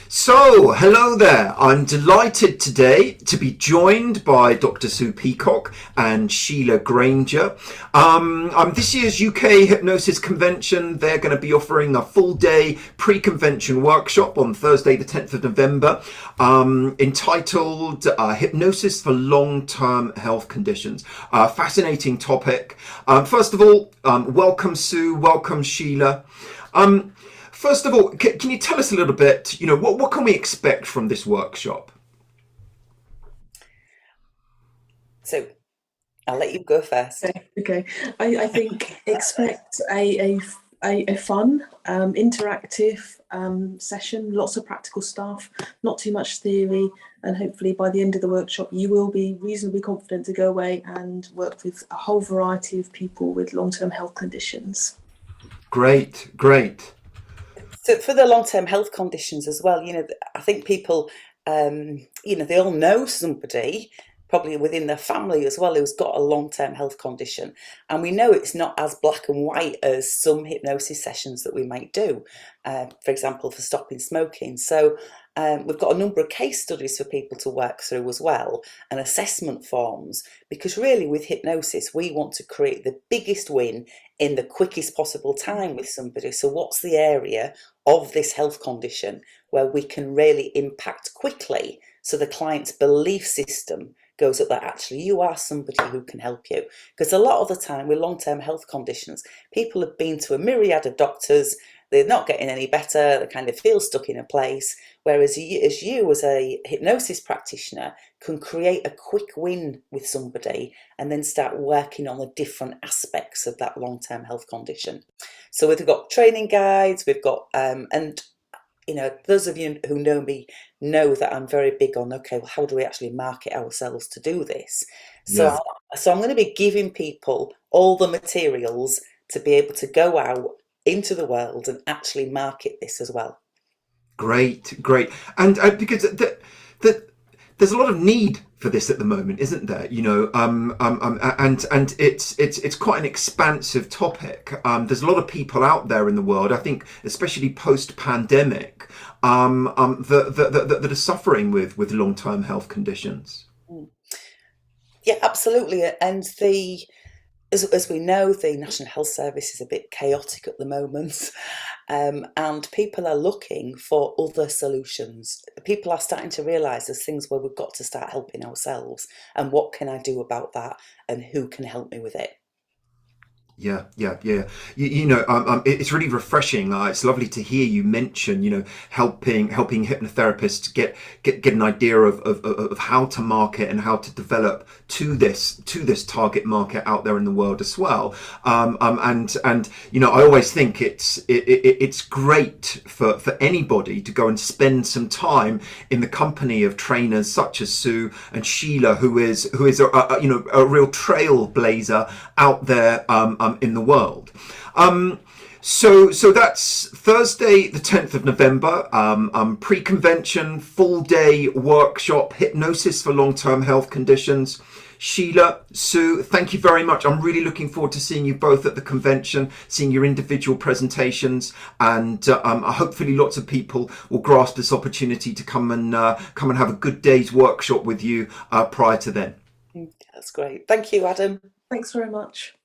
So, hello there. I'm delighted today to be joined by Dr. Sue Peacock and Sheila Granger. This year's UK Hypnosis Convention. They're going to be offering a full-day pre-convention workshop on Thursday, the 10th of November, entitled Hypnosis for Long-Term Health Conditions. Fascinating topic. First of all, welcome Sue, welcome Sheila. First of all, can you tell us a little bit, what can we expect from this workshop? So I'll let you go first. Okay. I think expect a fun, interactive session, lots of practical stuff, not too much theory, and hopefully by the end of the workshop you will be reasonably confident to go away and work with a whole variety of people with long-term health conditions. Great. So for the long-term health conditions as well, I think people, they all know somebody, probably within their family as well, who's got a long-term health condition. And we know it's not as black and white as some hypnosis sessions that we might do, for example, for stopping smoking. So we've got a number of case studies for people to work through as well, and assessment forms, because really with hypnosis, we want to create the biggest win in the quickest possible time with somebody. So what's the area of this health condition where we can really impact quickly so the client's belief system goes up that actually you are somebody who can help you? Because a lot of the time with long-term health conditions, people have been to a myriad of doctors, they're not getting any better, they kind of feel stuck in a place, whereas you as a hypnosis practitioner can create a quick win with somebody and then start working on the different aspects of that long-term health condition. So we've got training guides, we've got those of you who know me know that I'm very big on, okay, well, how do we actually market ourselves to do this? So I'm going to be giving people all the materials to be able to go out into the world and actually market this as well. Great. And because there's a lot of need for this at the moment, isn't there? And it's quite an expansive topic. There's a lot of people out there in the world, I think, especially post-pandemic, that are suffering with long-term health conditions. Yeah, absolutely. And as we know, the National Health Service is a bit chaotic at the moment, and people are looking for other solutions. People are starting to realise there's things where we've got to start helping ourselves, and what can I do about that, and who can help me with it? Yeah. It's really refreshing. It's lovely to hear you mention, helping hypnotherapists get an idea of how to market and how to develop to this target market out there in the world as well. And I always think it's great for anybody to go and spend some time in the company of trainers such as Sue and Sheila, who is a real trailblazer out there in the world. So that's Thursday, the 10th of November, pre-convention, full-day workshop, hypnosis for long-term health conditions. Sheila, Sue, thank you very much. I'm really looking forward to seeing you both at the convention, seeing your individual presentations, and hopefully lots of people will grasp this opportunity to come and have a good day's workshop with you prior to then. That's great. Thank you, Adam. Thanks very much.